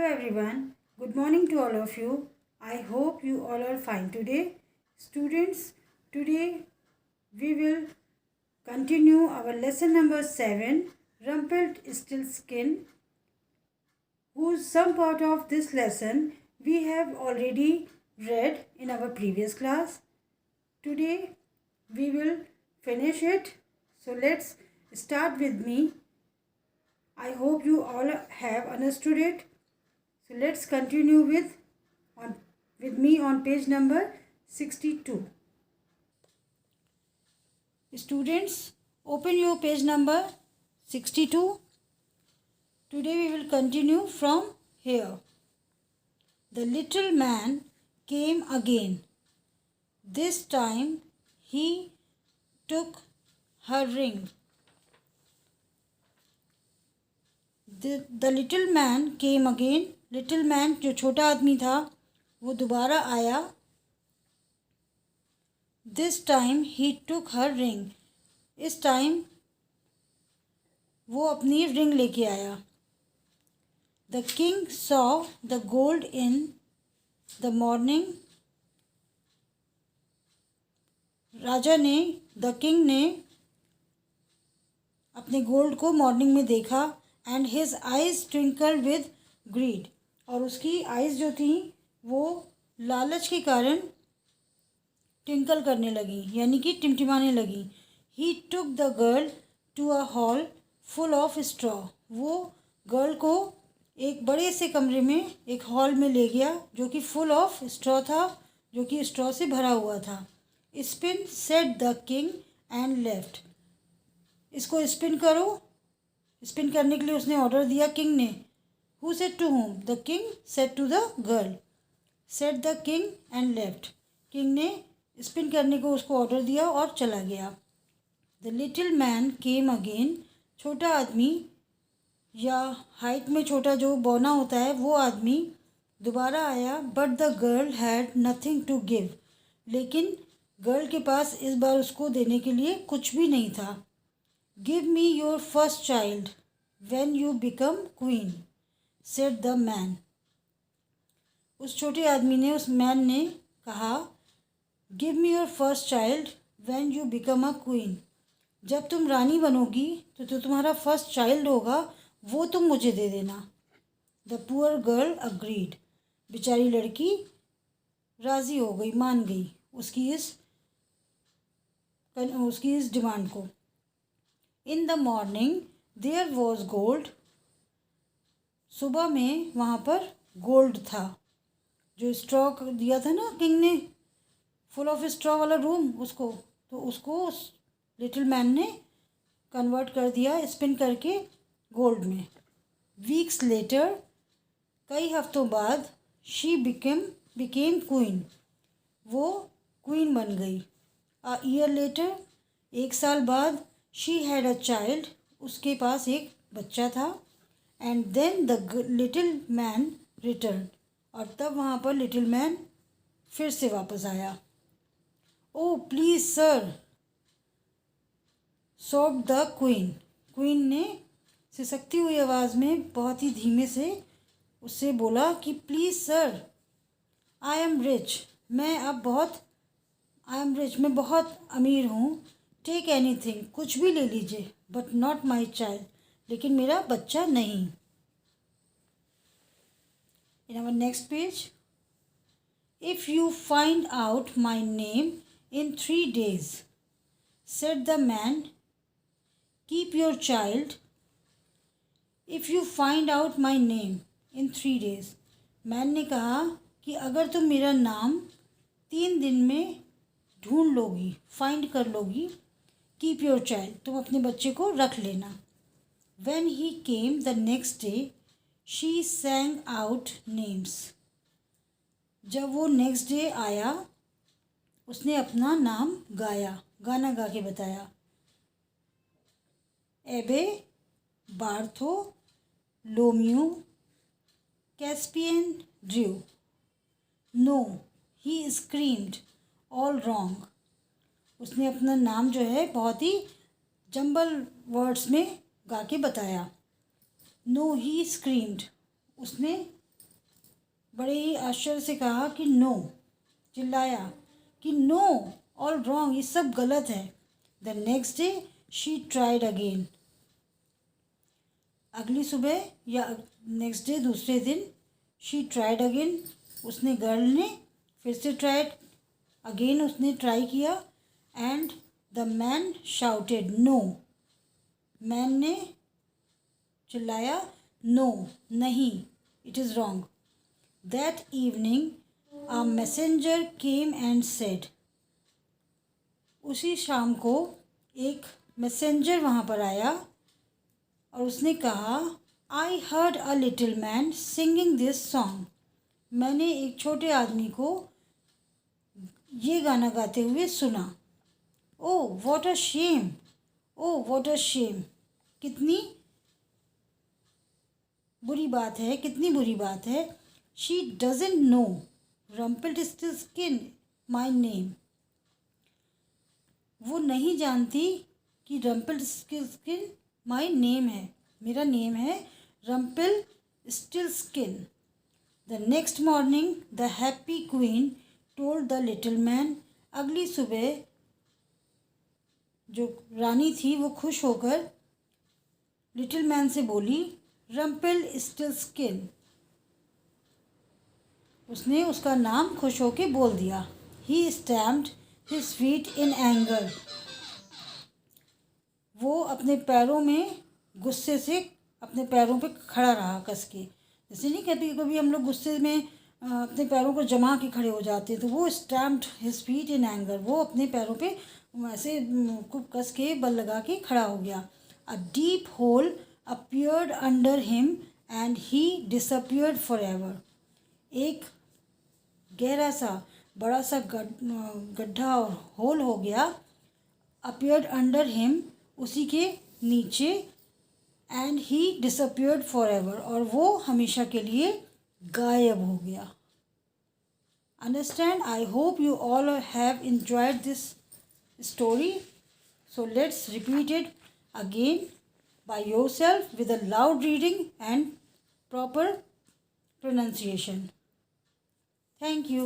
everyone. Good morning to all of you. I hope you all are fine today. Students, today we will continue our lesson number 7, Rumpelstiltskin, whose some part of this lesson we have already read in our previous class. Today we will finish it. So let's start with me. I hope you all have understood it. So let's continue with me on page number 62. Students, open your page number 62. Today we will continue from here. The little man came again. This time he took her ring. The little man came again. Little man जो छोटा आदमी था वो दोबारा आया. This time he took her ring. इस time वो अपनी रिंग लेके आया. The king saw the gold in the morning. राजा ने द किंग ने अपने गोल्ड को मॉर्निंग में देखा. And his eyes twinkle with greed. और उसकी आइज़ जो थी वो लालच के कारण ट्विंकल करने लगी, यानी कि टिमटिमाने लगी. He took the girl to a hall full of straw. वो गर्ल को एक बड़े से कमरे में, एक हॉल में ले गया जो कि फुल ऑफ स्ट्रॉ था, जो कि स्ट्रॉ से भरा हुआ था. Spin said the king and left. इसको स्पिन करो. स्पिन करने के लिए उसने ऑर्डर दिया किंग ने. Who said to whom? The king said to the girl. Said the king and left. King ने स्पिन करने को उसको ऑर्डर दिया और चला गया. The little man came again. छोटा आदमी या हाइट में छोटा जो बौना होता है वो आदमी दोबारा आया. But the girl had nothing to give. लेकिन गर्ल के पास इस बार उसको देने के लिए कुछ भी नहीं था. Give me your first child when you become queen. Said the man. उस छोटे आदमी ने, उस मैन ने कहा, give me your first child when you become a queen. जब तुम रानी बनोगी तो जो तुम्हारा फर्स्ट चाइल्ड होगा वो तुम मुझे दे देना. The poor girl agreed. बेचारी लड़की राज़ी हो गई, मान गई उसकी इस डिमांड को. In the morning there was gold. सुबह में वहाँ पर गोल्ड था. जो स्ट्रॉ दिया था ना किंग ने, फुल ऑफ स्ट्रॉ वाला रूम, उसको उस लिटिल मैन ने कन्वर्ट कर दिया स्पिन करके गोल्ड में. वीक्स लेटर, कई हफ्तों बाद, शी बिकेम क्वीन. वो क्वीन बन गई. अ ईयर लेटर, एक साल बाद, शी हैड अ चाइल्ड. उसके पास एक बच्चा था. And then the little man return. और तब वहाँ पर लिटिल मैन फिर से वापस आया. ओ please sir, soft the queen. Queen ने सिसकती हुई आवाज़ में बहुत ही धीमे से उससे बोला कि please sir, I am rich. मैं बहुत अमीर हूँ. टेक एनीथिंग, कुछ भी ले लीजिए. बट नॉट माई चाइल्ड, लेकिन मेरा बच्चा नहीं. In our next page, if you find out my name in 3 days, said the man, keep your child. If you find out my name in 3 days, man ने कहा कि अगर तुम मेरा नाम 3 दिन में ढूंढ लोगी, फाइंड कर लोगी, कीप योर चाइल्ड, तुम अपने बच्चे को रख लेना. When he came the next day, she sang out names. जब वो नेक्स्ट डे आया उसने अपना नाम गाया, गाना गा के बताया. एबे, बार्थो, लोमियो, कैस्पियन, ड्रू. नो, ही स्क्रीम्ड, ऑल रॉन्ग. उसने अपना नाम जो है बहुत ही जंबल वर्ड्स में गा के बताया. नो, ही स्क्रीम्ड, उसने बड़े ही आश्चर्य से कहा कि नो, चिल्लाया कि नो, ऑल रॉन्ग, ये सब गलत है। The next day she tried again. अगली सुबह या नेक्स्ट डे, दूसरे दिन, शी ट्राइड अगेन, उसने गर्ल ने फिर से ट्राइड अगेन, उसने ट्राई किया। And the man shouted no, man ने चिल्लाया नो, नहीं, it is wrong. That evening a messenger came and said, उसी शाम को एक मैसेंजर वहाँ पर आया और उसने कहा, I heard a little man singing this song, मैंने एक छोटे आदमी को ये गाना गाते हुए सुना। Oh what a shame, oh what a shame, कितनी बुरी बात है, कितनी बुरी बात है। She doesn't know Rumpelstiltskin my name, वो नहीं जानती कि रम्पेल्स्टिल्टस्किन माय नेम है, मेरा नेम है Rumpelstiltskin. The next morning the happy queen told the little man, अगली सुबह जो रानी थी वो खुश होकर लिटिल मैन से बोली, रम्पेल्स्टिल्टस्किन, उसने उसका नाम खुश होके बोल दिया। He stamped his feet in anger, वो अपने पैरों में गुस्से से अपने पैरों पे खड़ा रहा कस के। जैसे नहीं कहते कि कभी हम लोग गुस्से में अपने पैरों को जमा के खड़े हो जाते हैं, तो वो stamped his feet in anger, वो अपने पैरों पे ऐसे खूब कस के बल लगा के खड़ा हो गया। A deep whole appeared under him and he disappeared for ever, एक गहरा सा बड़ा सा गड्ढा और होल हो गया। अपीयर्ड अंडर हिम, उसी के नीचे, and he disappeared for ever, और वो हमेशा के लिए गायब हो गया। Understand? I hope you all have enjoyed this story. So let's repeat it again by yourself with a loud reading and proper pronunciation. Thank you.